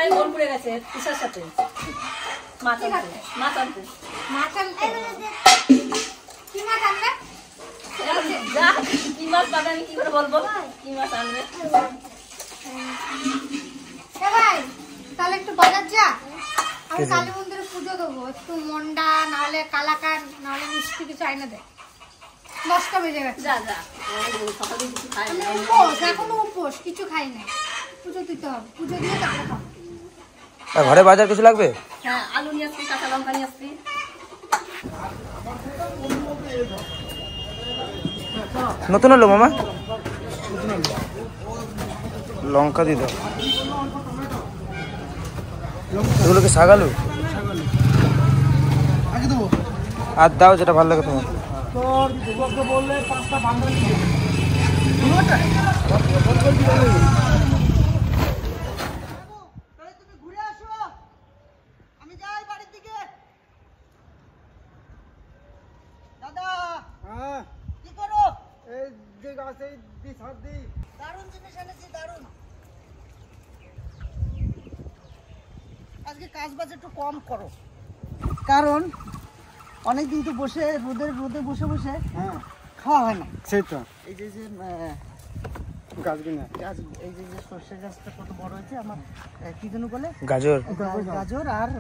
বাজারে বোলপুরে গেছে পিসার সাথে মাছ আনতে মাছ আনতে কি মাছ আনবে? যা কি মাছ পাবে আমি কি করে বলবো কি মাছ আনবে। ভাই তাহলে একটু বাজার যা, আমি কালী মন্দিরে পুজো দেবো, একটু মন্ডা নাহলে কালাকান নাহলে মিষ্টি কিছু আইনা দে। 10টা বেজে গেছে। যা যা সকালে কিছু খাই না, উপোস, এখনো উপোস, কিছু খাই নাই। পুজো দিতে হবে, পুজো দিয়ে তারপরে খাবো। ঘরে বাজার কিছু লাগবে? হ্যাঁ আলু নিয়ে আসছি, কাঁচা লঙ্কা নিয়ে আসছি। নতুন হলো মামা, লঙ্কা দিয়ে দাও। এগুলোকে শাগালু আর দাও যেটা ভালো লাগে তোমার। আজকে কাজ বাজ একটু কম করো, কারণ অনেকদিন তো বসে রোদে বসে বসে খাওয়া হয় না। সেটা এই যে গাছ, এই যে সর্ষে গাছটা কত বড় হয়েছে আমার, কি যেন বলে, গাজর আর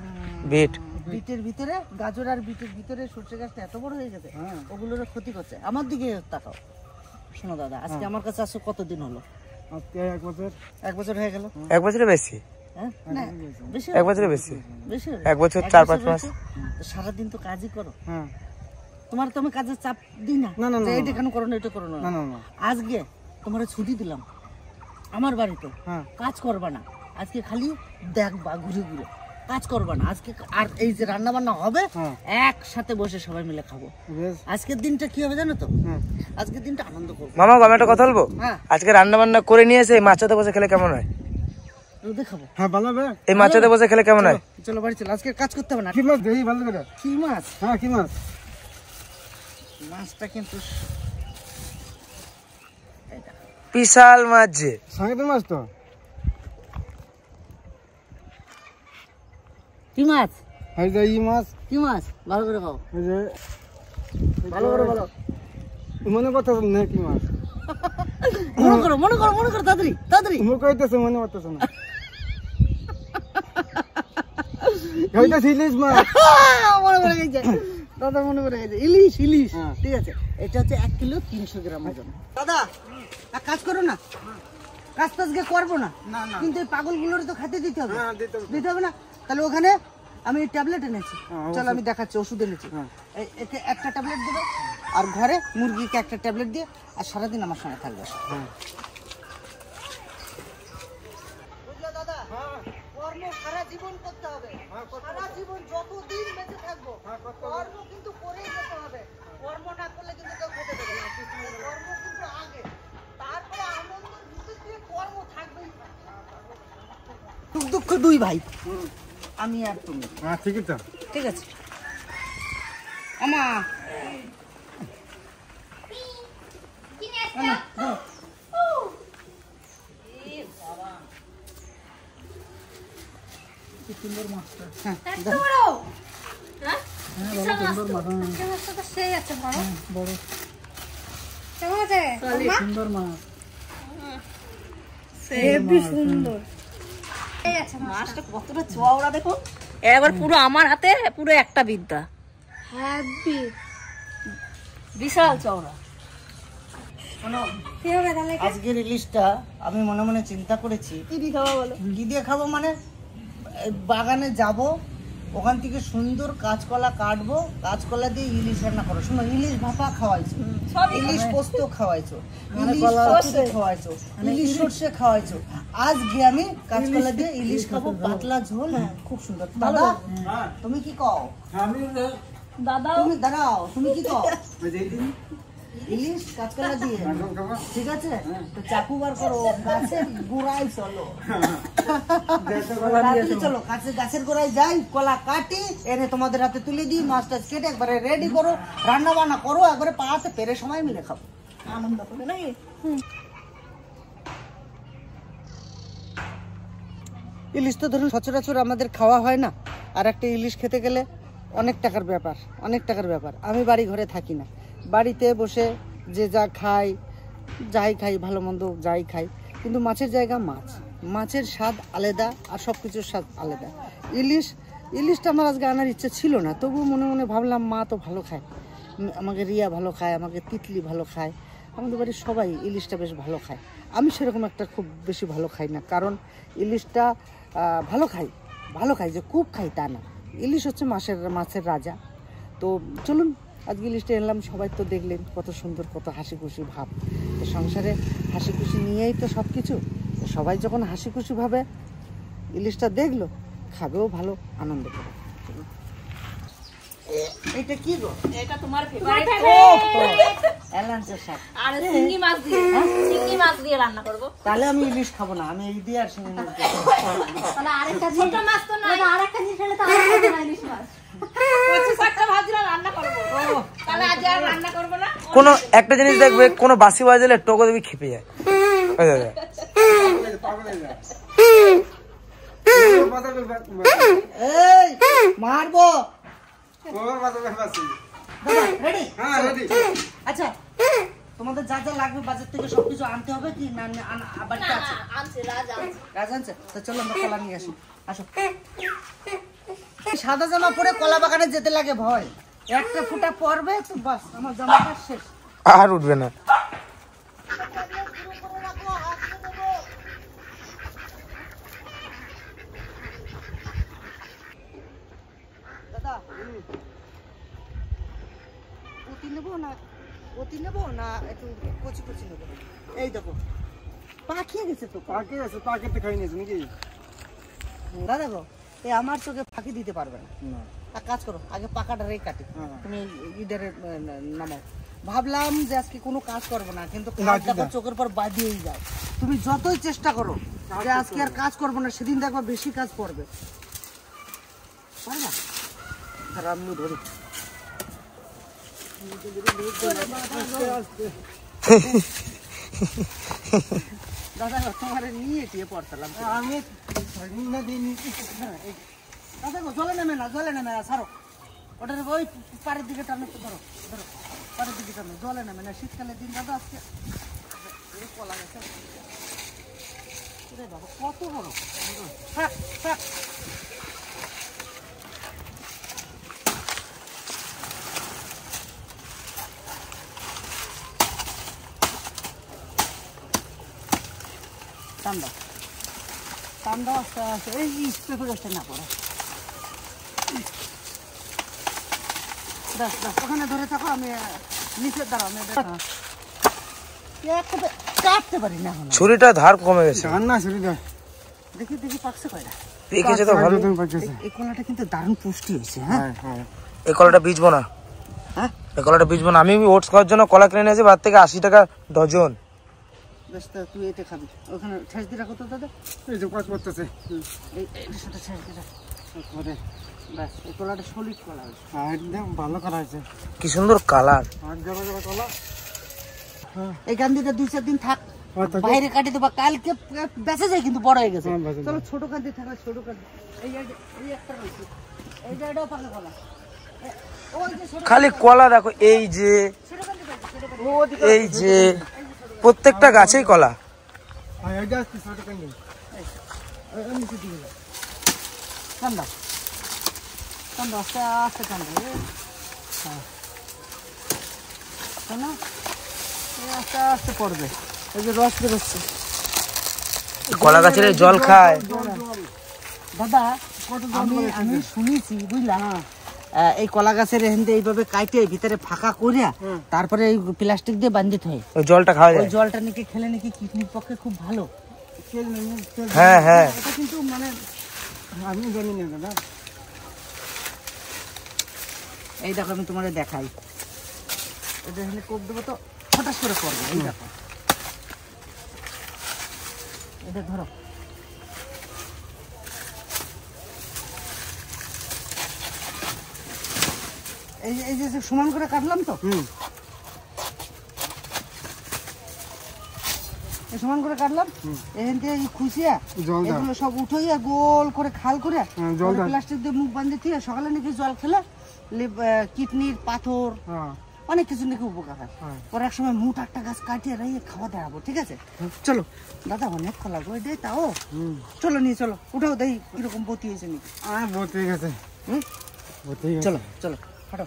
বিটের ভিতরে, গাজর আর বিটের ভিতরে সর্ষে গাছটা এত বড় হয়ে গেছে, ওগুলোর ক্ষতি করছে। আমার দিকে তাকাও, শোনো দাদা, আজকে আমার কাছে আসো কতদিন হলো? আজকে 1 বছর হয়ে গেল। 1 বছরের বেশি? হ্যাঁ না বেশি, 1 বছরের বেশি, বেশি 1 বছর 4-5 মাস। সারাদিন তো কাজই করো। হ্যাঁ, তোমার তো আমি কাজের চাপ দিই না, এটা কেন করো না, এটা করো না। আজকে তোমার ছুটি দিলাম আমার বাড়িতে, কাজ করবা না আজকে, খালি দেখবা ঘুরে ঘুরে, কাজ করবা না আজকে। আর এই যে রান্না বান্না হবে একসাথে বসে সবাই মিলে খাবো। আজকের দিনটা কি হবে জানো তো? আজকের দিনটা আনন্দ করবো। মামা আমি একটা কথা বলবো, আজকে রান্না বান্না করে নিয়ে এসে মাছতে বসে খেলে কেমন হয়? রোদে খাবো। হ্যাঁ ভালো হবে। এই মাছতে বসে খেলে কেমন হয়? চলো বাড়ি চলো, আজকে কাজ করতে হবে না। কি মাছ দেই ভালো করে? কি মাছ? হ্যাঁ কি মাছ? মাছটা কিন্তু বিশাল মাছ, যে সাগরের মাছ তো। কি মাছ? এই যে এই মাছ। কি মাছ? ভালো করে খাও, এই যে ভালো করে বলো। মনে কথা না কি মাছ? মনে করো তাড়াতাড়ি তাড়াতাড়ি। মুখ কইতেছে মনে করতেছে না। এইটা ইলিশ মাছ। মনে পড়ে গেছে দাদা, মনে পড়ে গেছে, ইলিশ। ঠিক আছে, এটা হচ্ছে 1 কিলো 300 গ্রাম ওজন। দাদা এক কাজ করো না, কাজ তো আজকে করবো না, কিন্তু এই পাগলগুলোর তো খেতে দিতে হবে। দিতে হবে না? তাহলে ওখানে আমি ট্যাবলেট এনেছি, চলো আমি দেখাচ্ছি, ওষুধ এনেছি। একে একটা ট্যাবলেট দেবে, আর ঘরে মুরগিকে একটা ট্যাবলেট দিয়ে, আর সারাদিন আমার সঙ্গে থাকবে। বুঝলে দাদা, কর্ম সারা জীবন করতে হবে, সারা জীবন যতদিন বেঁচে থাকবো কর্ম কিন্তু করেই যেতে হবে। কর্ম না করলে কিন্তু কেউ খেতে দেবে না। কর্ম কিন্তু আগে, তারপরে আনন্দের ভিতর দিয়ে কর্ম থাকবেই। সুখ দুঃখ 2 ভাই, আমি আর তুমি। হ্যাঁ ঠিক আছে, ঠিক আছে আমা। সুন্দর মাছটা, সেই আছে বড় কেমন আছে? সুন্দর মাছ, সুন্দর মাছটা কতটা চওড়া দেখো, একবার পুরো আমার হাতে পুরো একটা বিদ্যা, হ্যাপি বিশাল চওড়া। আজকের ইলিশটা আমি মনে মনে চিন্তা করেছি কি দিয়ে খাবো বলো? কি দিয়ে খাবো মানে, বাগানে যাব, ওখান থেকে সুন্দর কাঁচকলা কাটবো, কাঁচকলা দিয়ে ইলিশ রান্না করো। শোনো, ইলিশ ভাপা খাওয়াইছো, ইলিশ পোস্ত খাওয়াইছো, ইলিশ পাতুরি খাওয়াইছো, ইলিশ সর্ষে খাওয়াইছো, আজকে আমি কাঁচকলা দিয়ে ইলিশ খাবো, পাতলা ঝোল, খুব সুন্দর। দাদা তুমি কি কও? দাদা তুমি দাঁড়াও, তুমি কি কও? ইলিশ কাঁচকলা দিয়ে, ঠিক আছে? তো চাকু বার করো, গাছের গোড়ায় চলো, চলো গাছের গোড়ায় যাই, কলা কাটি এনে তোমাদের হাতে তুলে দিই, মাছটা কেটে একবারে রেডি করো, রান্না বান্না করো, একবারে পাড়াতে পেরে সময় মিলে খাবো, আনন্দ করবে নাকি? ইলিশ তো ধরুন সচরাচর আমাদের খাওয়া হয় না, আর একটা ইলিশ খেতে গেলে অনেক টাকার ব্যাপার, অনেক টাকার ব্যাপার। আমি বাড়ি ঘরে থাকি না, বাড়িতে বসে যে যা খাই, যাই খাই, ভালো মন্দ যাই খাই, কিন্তু মাছের জায়গা মাছ, মাছের স্বাদ আলাদা আর সব কিছুর স্বাদ আলাদা। ইলিশটা আমার আজকে আনার ইচ্ছে ছিল না, তবুও মনে মনে ভাবলাম মা তো ভালো খায়, আমাকে রিয়া ভালো খায়, আমাকে তিতলি ভালো খায়, আমাদের বাড়ির সবাই ইলিশটা বেশ ভালো খায়। আমি সেরকম একটা খুব বেশি ভালো খাই না, কারণ ইলিশটা ভালো খাই যে খুব খাই তা না। ইলিশ হচ্ছে মাছের রাজা। তো চলুন আজকে ইলিশটা এনলাম, সবাই তো দেখলেন কত সুন্দর, কত হাসি খুশি ভাব। তো সংসারে হাসি খুশি নিয়েই তো সব কিছু। সবাই যখন হাসি খুশি ভাবে ইলিশটা দেখলো, খাবেও ভালো, আনন্দ করে। এটা কি গো? এটা তোমার ফেভারিট এলাঞ্চের শাক আর চিংড়ি মাছ দিয়ে রান্না করব। তাহলে আমি ইলিশ খাবো না, আমি এই দিয়ে আর সঙ্গে মাছ খাবো। তাহলে আরেকটা ছোট মাছ তো নাই, আরেকটা জিনিস হলে তো আরেকটা নাই ইলিশ মাছ। কচু শাকটা ভাজলাম, রান্না করব। তাহলে আজ আর রান্না করব না। কোনো একটা জিনিস দেখবে, কোনো বাসি বাজলে টোকো দেবী খেপে যায়। এই মারবো। আচ্ছা, তোমাদের যা যা লাগবে বাজার থেকে সবকিছু আনতে হবে কি না? বাড়িতে আছে? রাজ আনছে? তো চলো আমরা কলা নিয়ে আসি। আসো। সাদা জামা পরে কলা বাগানে যেতে লাগে ভয়, একটা ফুটা পরবে তো বাস আমার জামাটা শেষ, আর উঠবে না। দাদা অতি নেবো না একটু কচি কচি নেবো? এই দেখো পাকিয়ে গেছে তো। পাকে আছে, পাকেতে খাই নিয়েছে নাকি? দাদা গো, এই আমার চোখে ফাঁকি দিতে পারবে না। এক কাজ করো, আগে পাকাটা রেই কাটি, তুমি ইদারে নামাও। ভাবলাম যে আজকে কোনো কাজ করবো না, কিন্তু কাজ দেখো চোখের পর বাঁধিয়েই যায়। তুমি যতই চেষ্টা করো যে আজকে আর কাজ করবো না, সেদিন দেখবা বেশি কাজ পড়বে। পারবা? আমি ধরি। দাদা তোমার নিয়ে টিয়ে পড়তাম আমি। দাদা গো, জলে নেমে না ছাড়ো, ওটা ওই পাড়ের দিকে টানো তো, ধরো পাড়ের দিকে টানো, জলে নেমে না। শীতকালের দিন দাদা আজকে কলা গেছে বাবা, কত বড়। থাক থাক। টান্দা আস্তে আস্তে, এই পেঁপে গাছটা না পড়ে। ওখানে ধরে থাকো, আমি নিচে দাঁড়াও। কাটতে পারি না এখন, ছুরিটা ধার কমে গেছে। রান্না ছুরি দে, দেখি পাকছে কয়টা। পেকেছে তো ভালো। এই কলাটা কিন্তু দারুণ পুষ্টি হয়েছে। হ্যাঁ, এই কলাটা বীজবো না, হ্যাঁ এই কলাটা বীজবো না। আমি ওটস খাওয়ার জন্য কলা কিনে নিয়েছি বাদ থেকে 80 টাকা ডজন। বেশ, তুই এটা খাবি, ওখানে ছেঁচ দিয়ে রাখো তো দাদা। এই যে কাজ করতেছে, এইটার সাথে ছেঁচ দিয়ে রাখ। ব্যাস, এই কলাটা সলিড কলা হয়েছে, একদম ভালো করা হয়েছে। কি সুন্দর কালার। আর যাবা যাবা কলা। এই গান্ধীটা 2-4 দিন থাক, বাইরে কাটি দেবা, কালকে বেঁচে যায় কিন্তু বড় হয়ে গেছে। চলো ছোট কান্দি থাকা, ছোট কান্দি। এই একটা রয়েছে, এই যে এটাও পাকা কলা। ওই যে ছোট খালি কলা দেখো, এই যে এই যে প্রত্যেকটা গাছেই কলা। এইটা আসছে ছোট কান্দি, নিচে দিয়ে দাও। কান্দা কান্দা, আস্তে আস্তে কান্দা। হ্যাঁ, আস্তে আস্তে পড়বে। এই যে রস বেরোচ্ছে, কলা গাছের জল খায় দাদা। আমি শুনেছি বুঝলা, এই কলা গাছের এখান এইভাবে কাটে ভিতরে ফাঁকা করিয়া তারপরে এই প্লাস্টিক দিয়ে বান্ধিতে হয়। ওই জলটা খাওয়া যায়। ওই জলটা নাকি খেলে নাকি কিডনির পক্ষে খুব ভালো। হ্যাঁ হ্যাঁ, এটা কিন্তু মানে আমি জানি না দাদা। এই দেখো, আমি তোমাদের দেখাই। এটা এখানে কোপ দেবো তো হঠাৎ করে পড়বে। এই দেখো, এটা ধরো। এই যে সমান করে কাটলাম তো, সমান করে কাটলাম, এখান থেকে খুশিয়া জল দাও। এগুলো সব উঠাইয়া গোল করে খাল করে জল দাও। প্লাস্টিক দিয়ে মুখ বাঁধে দিয়ে সকালে নাকি জল খেলে কিডনির পাথর অনেক কিছু নাকি উপকার হয়। পরে এক সময় মুঠ একটা গাছ কাটিয়ে রাইয়ে খাওয়া দাওয়াবো, ঠিক আছে? চলো দাদা, অনেক কলা গো এটাই, তাও চলো নিয়ে চলো, উঠাও দেখি কিরকম বতি হয়েছে নাকি। বহুত ঠিক আছে। চলো চলো হাঁটো।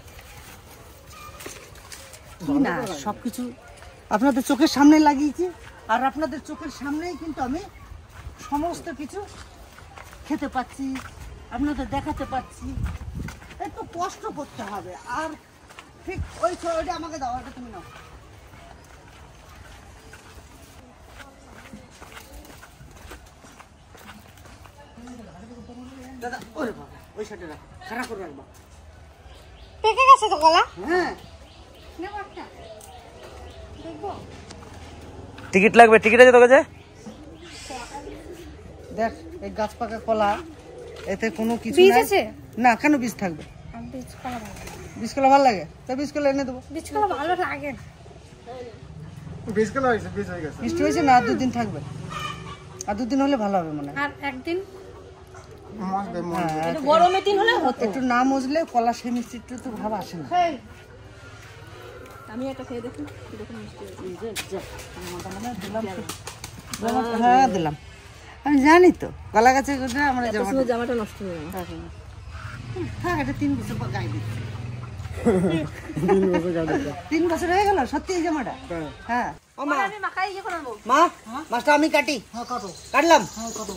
কি না সবকিছু আপনাদের চোখের সামনে লাগিয়েছি, আর আপনাদের চোখের সামনেই কিন্তু আমি সমস্ত কিছু খেতে পাচ্ছি, আপনাদের দেখাতে পাচ্ছি। একটু কষ্ট করতে হবে। আর ঠিক ওই ছয়টা আমাকে দাও, এটা তুমি নাও। দাদা ওরে বাবা, ওই সাইডে রাখ, খারাপ করে রাখবা। পেকে গেছে তো কলা। হ্যাঁ, নেবো একটা, দেখবো। টিকিট লাগবে, টিকিট আছে তোর কাছে? দেখ এই গাছ পাকা কলা, এতে কোনো কিছু বীজ নাই। আছে? না, কেন বীজ থাকবে? আমার বীজ কলা ভালো লাগে। বীজ কলা ভালো লাগে, তা বীজ কলা এনে দেবো। বীজ কলা ভালো লাগে না। বীজ কেলা হয়েছে, বীজ হয়ে গেছে। মিষ্টি হয়েছে না? আর 2 দিন থাকবে, আর 2 দিন হলে ভালো হবে মনে হয়। আর একদিন মজবে মন। হ্যাঁ, একটু গরমে দিন হলে হতো। একটু না মজলে কলা সেই মিষ্টিটা তো ভাব আসে না। আমি একটা খেয়ে দেখি কিরকম মিষ্টি হয়েছে। হ্যাঁ দিলাম, আমি জানি তো কলা গাছে আমরা এত জমা সুন্দর জামাটা নষ্ট হয়ে গেল। থাক, এটা 3 বছর পর গায়ে দিচ্ছি। 3 বছর গাড়ি। 3 বছর হয়ে গেল সত্যি এই জামাটা। হ্যাঁ ও মা, আমি মাখাই ইয়ে করে নেবো। মা মাছটা আমি কাটি। হ্যাঁ কাটো, কাটলাম। হ্যাঁ কাটো।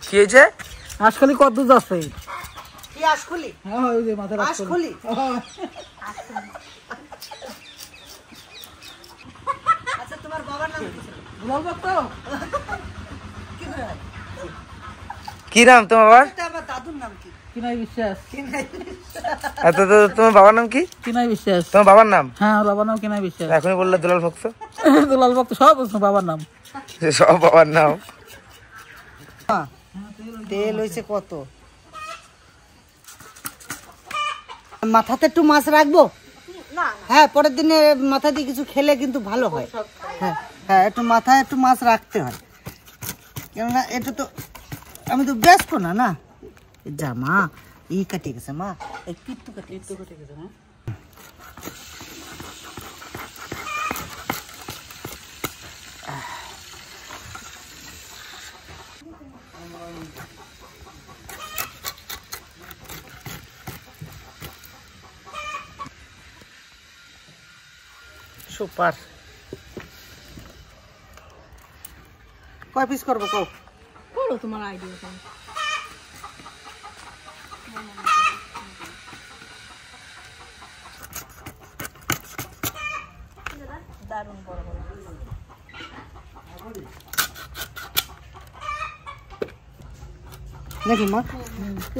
কি হয়েছে? আজকাল কত যাচ্ছে? কি আশখুলি? হ্যাঁ, ওই যে মাথার আশখুলি? আচ্ছা তোমার বাবার নাম কি ছিল? কি করে হয়? কি নাম তোমার বাবার? এটা আমার দাদুর নাম কি? কিনাই বিশ্বাস। কি নাই? তোমার বাবার নাম কি? কিনাই বিশ্বাস। তোমার বাবার নাম? হ্যাঁ, বাবার নাম কিনাই বিশ্বাস। এখনই বললে দুলাল ভক্ত। দুলাল ভক্ত সব বাবার নাম। সব বাবার নাম। তেল হয়েছে কত? মাথাতে একটু মাছ রাখবো। হ্যাঁ, পরের দিনে মাথা দিয়ে কিছু খেলে কিন্তু ভালো হয়। হ্যাঁ হ্যাঁ, একটু মাথায় একটু মাছ রাখতে হয়, কেননা এটা তো আমি তো ব্যস্ত না না। জামা ই কাটে গেছে মা, এই পিত্তু কাটে গেছে না। সুপার। কয় পিস করবো কও? করো তোমার আইডিয়া কেন। দারুণ বড় বড়। নাকি মা?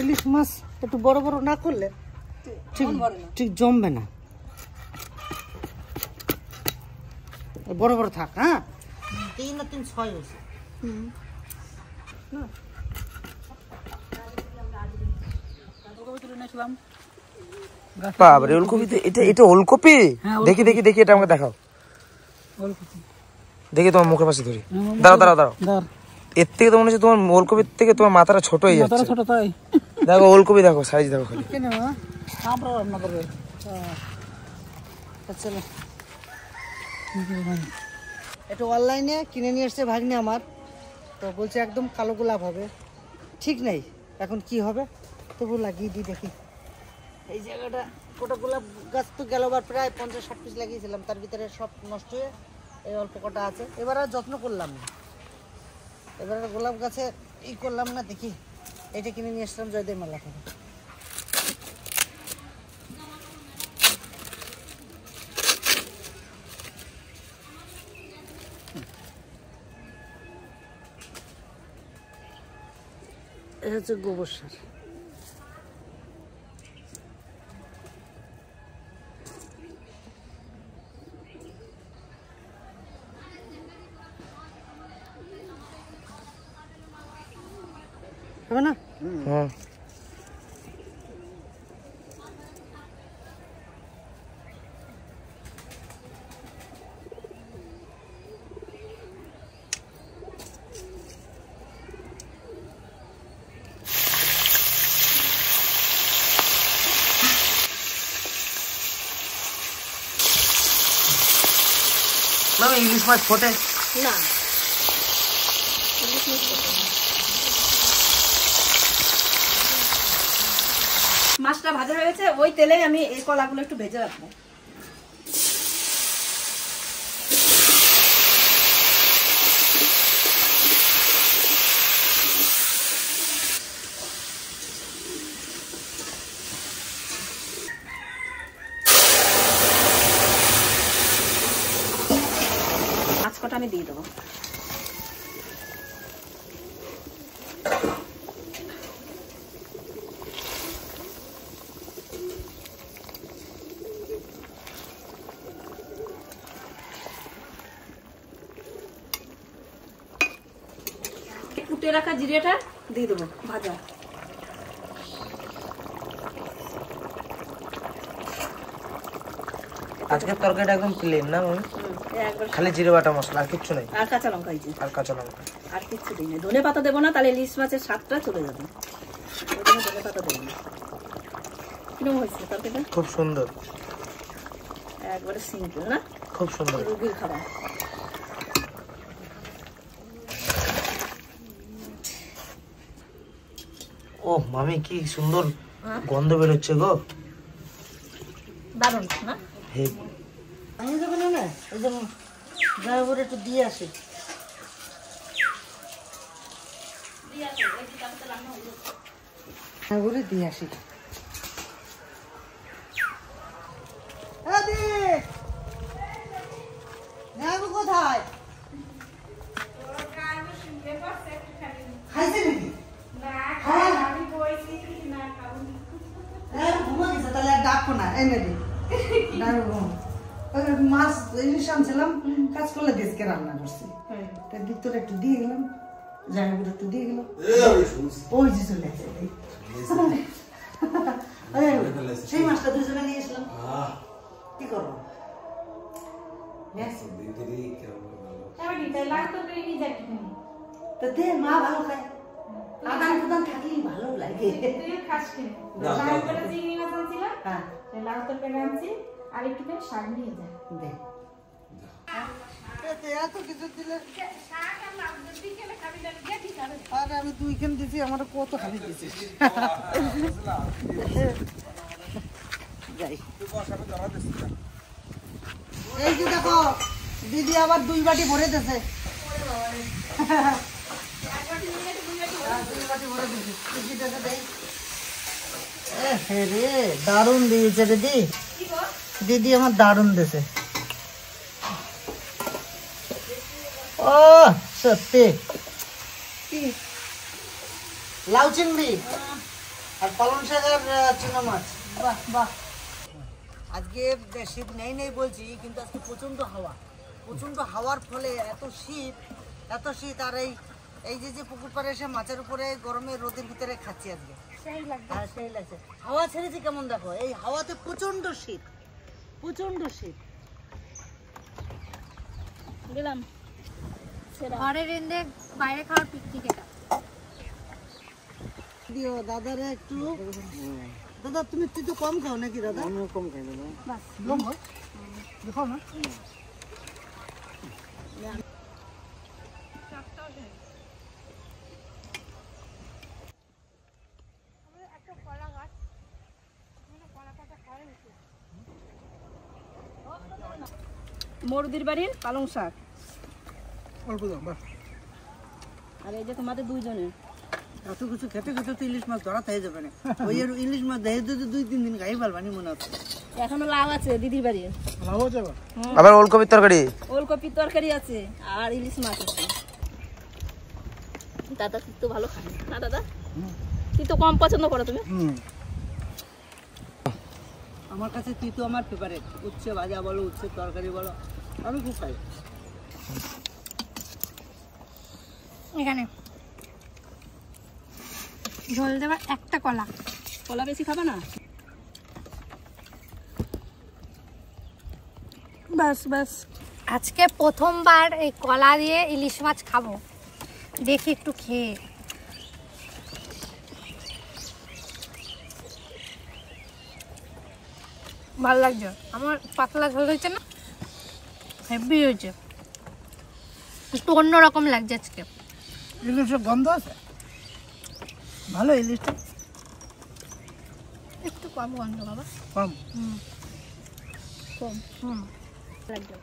ইলিশ মাছ একটু বড় বড় না করলে ঠিক ঠিক জমবে না। বড় বড় থাক। হ্যাঁ, 3 আর 3 6 হয়েছে। বাবারে, ওলকপি! এটা এটা ওলকপি? দেখি দেখি দেখি, এটা আমাকে দেখাও। দেখি তোমার মুখের পাশে ধরি। দাঁড়াও দাঁড়াও দাঁড়াও। এর থেকে তো মনে হচ্ছে তোমার ওলকপির থেকে তোমার মাথাটা ছোট হয়ে যাচ্ছে। ছোট তাই দেখো ওলকপি, দেখো সাইজ দেখো খালি। কেন মা? আমরা রান্না করবে। চলো, এটা অনলাইনে কিনে নিয়ে এসছে ভাগ্নে আমার, তো বলছে একদম কালো গোলাপ হবে। ঠিক নেই এখন কি হবে, তবু লাগিয়ে দিই দেখি। এই জায়গাটা গোটা গোলাপ গাছ তো গেলবার প্রায় 50-60 পিস লাগিয়েছিলাম, তার ভিতরে সব নষ্ট হয়ে এই অল্প কটা আছে। এবার আর যত্ন করলাম না, এবার আর গোলাপ গাছে করলাম না। দেখি এটা কিনে নিয়ে আসলাম জয়দেব মেলা থেকে। এটা হচ্ছে গোবর সার। হবে না? হুম ইলিশ মাছ ফোটে না মাছটা ভাজা হয়ে গেছে, ওই তেলে আমি এই কলাগুলো একটু ভেজে রাখবো। মাছ কটা আমি দিয়ে দেবো। কুটে রাখা জিরেটা দিয়ে দেবো ভাজা। আজকের তরকারিটা একদম প্লেন না মামি? একবার খালি জিরে বাটা মশলা আর কিচ্ছু নেই? আর কাঁচা লঙ্কা দিয়েছি, আর কাঁচা লঙ্কা আর কিচ্ছু দিই না। ধনে পাতা দেবো না, তাহলে ইলিশ মাছের স্বাদটা চলে যাবে। ওই জন্য ধনে পাতা দেবো না। কিরকম হয়েছে তরকারিটা? খুব সুন্দর, একবারে সিম্পল না, খুব সুন্দর। রুগীর খাবার। ও মামি কি সুন্দর গন্ধ বেরোচ্ছে গো, দারুণ না? হেভি। আমি যাবো না, ওই যে ড্রাইভার একটু দিয়ে আসি। ড্রাইভারে দিয়ে আসি। কোথায় খাইছে নাকি? ঘুমা গেছে, তাহলে আর ডাকবো না, এনে দিই। মাছ ইলিশ আনছিলাম, কাজ করলে দেশকে রান্না করছি, তার ভিতরে একটু দিয়ে গেলাম, জায়গাগুলো একটু দিয়ে গেলাম, ওই যে চলে আসে। সেই মাছটা দুজনে নিয়ে এসলাম, কি করবো? দে, মা ভালো খায়, আদান প্রদান থাকলেই ভালো লাগে। আমি 2 খান দিছি, আমার কত খালি দিছিস? এই যে দেখো দিদি আবার 2 বাটি ভরে দিয়েছে। দারুন দিয়েছে দিদি, দিদি আমার দারুন দিয়েছে। ও সত্যি, লাউ চিংড়ি আর পালং শাক আর চুনা মাছ। বাহ বাহ। আজকে শীত নেই নেই বলছি, কিন্তু আজকে প্রচন্ড হাওয়া, প্রচন্ড হাওয়ার ফলে এত শীত, এত শীত। আর এই যে পুকুর পাড়ে এসে মাছের উপরে গরমে রোদের ভিতরে খাচ্ছি আজকে, সেই লাগছে। হাওয়া ছেড়েছি কেমন দেখো, এই হাওয়াতে প্রচন্ড শীত, প্রচন্ড শীত। দিলাম ঘরে রেঁধে বাইরে খাওয়ার পিকনিক এটা। দিও দাদারে একটু। দাদা তুই তো কম খাও নাকি? দাদা কম খাই না, বাস দেখো না। মরুদির বাড়ির পালং শাক, অল্প দাও বাস। আর এই যে তোমাদের দুইজনের। এত কিছু খেতে খেতে তো ইলিশ মাছ ধরা হয়ে যাবে না। ওই ইলিশ মাছ দেখে তো 2-3 দিন খাই পারবানি মনে হচ্ছে। এখনো লাউ আছে দিদির বাড়ি, লাভ হচ্ছে আবার ওলকপির তরকারি, ওলকপির তরকারি আছে, আর ইলিশ মাছ আছে। দাদা তো ভালো খায় না দাদা, তুই তো কম পছন্দ করো তুমি। আমার কাছে তিতো আমার ফেভারিট, উচ্ছে ভাজা বলো, উচ্ছে তরকারি বলো, আমি খুব খাই। এখানে ঝোল দেবার একটা কলা। কলা বেশি খাবে না? বাস বাস, আজকে প্রথমবার এই কলা দিয়ে ইলিশ মাছ খাবো, দেখি একটু খেয়ে। ভালো লাগছে, আমার পাতলা ঝোল হয়েছে না, হেভি হয়েছে, একটু অন্যরকম লাগছে আজকে। ইলিশের গন্ধ আছে ভালো, ইলিশটা একটু কম গন্ধ বাবা, কম। কম লাগছে।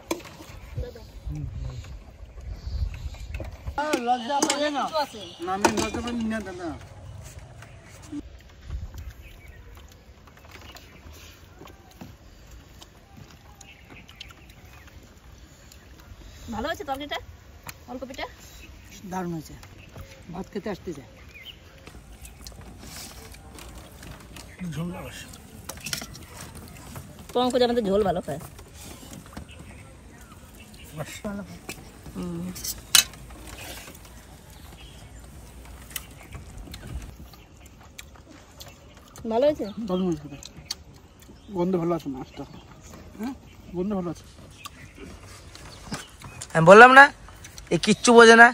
লজ্জা পাবে না, না আমি লজ্জা পাইনি না দাদা। ভালো হয়েছে তরকারিটা, ওলকপিটা দারুণ হয়েছে, ভাত খেতে আসতে যায়। ঝোল লাগাস। পঙ্কজ আমাদের ঝোল ভালো খায়। ভালো হয়েছে। দারুণ হয়েছে খেতে। গন্ধ ভালো আছে মাছটা, হ্যাঁ গন্ধ ভালো আছে। আমি বললাম না এই কিচ্ছু বোঝে না,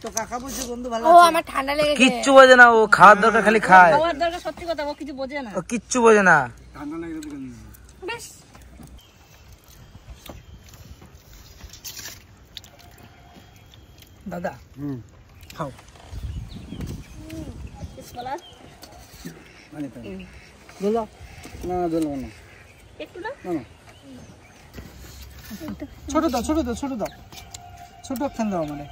তো কাকা বলছে গন্ধ ভালো ও আছে। আমার ঠান্ডা লেগেছে। কিচ্ছু বোঝে না, ও খাওয়ার দরকার খালি খায়, খাওয়ার দরকার, সত্যি কথা, ও কিছু বোঝে না। ও কিচ্ছু বোঝে না। ঠান্ডা লাগে তো কেন? বেশ দাদা খাও। কলা মানে তাই বলো না জল না একটু না, না ছোট দাও, ছোট দাও, ছোট দাও, ছোট খান দাও মানে।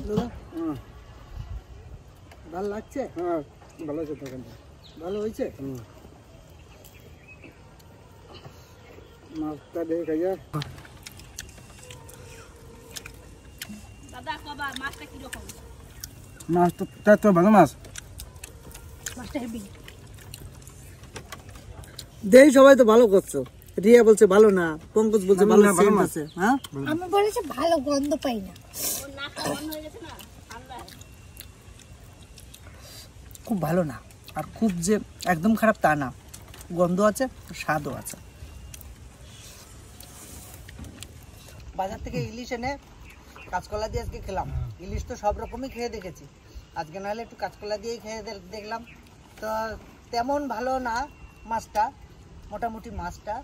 দাদা ভালো লাগছে, হ্যাঁ ভালো আছে তরকারিটা, ভালো হয়েছে। মাছটা দেখে খাইয়া। দাদা কবা মাছটা কিরকম? মাছটা তো ভালো মাছ। মাছটা হেভি। দেই সবাই তো ভালো করছো, রিয়া বলছে ভালো না, পঙ্কজ বলছে ভালো না, ভালো সেন্ট মাছ। আছে। হ্যাঁ আমি বলেছি ভালো গন্ধ পাই না। ওর নাকটা বন্ধ হয়ে গেছে না, ঠান্ডা। খুব ভালো না, আর খুব যে একদম খারাপ তা না, গন্ধ আছে, স্বাদও আছে। বাজার থেকে ইলিশ এনে কাঁচকলা দিয়ে আজকে খেলাম। ইলিশ তো সব রকমই খেয়ে দেখেছি, আজকে নাহলে একটু কাঁচকলা দিয়েই খেয়ে দেখলাম। তো তেমন ভালো না মাছটা, মোটামুটি মাছটা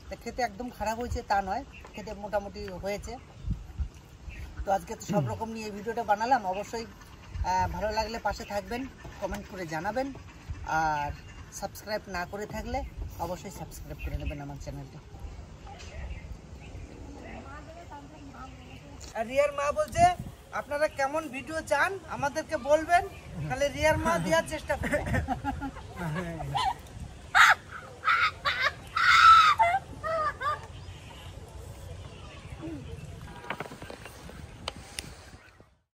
তা খেতে একদম খারাপ হয়েছে তা নয়, খেতে মোটামুটি হয়েছে। তো আজকে তো সব রকম নিয়ে ভিডিওটা বানালাম। অবশ্যই ভালো লাগলে পাশে থাকবেন, কমেন্ট করে জানাবেন, আর সাবস্ক্রাইব না করে থাকলে অবশ্যই সাবস্ক্রাইব করে নেবেন আমার চ্যানেলটা। আর রিয়ার মা বলছে আপনারা কেমন ভিডিও চান আমাদেরকে বলবেন, তাহলে রিয়ার মা দেওয়ার চেষ্টা করবে।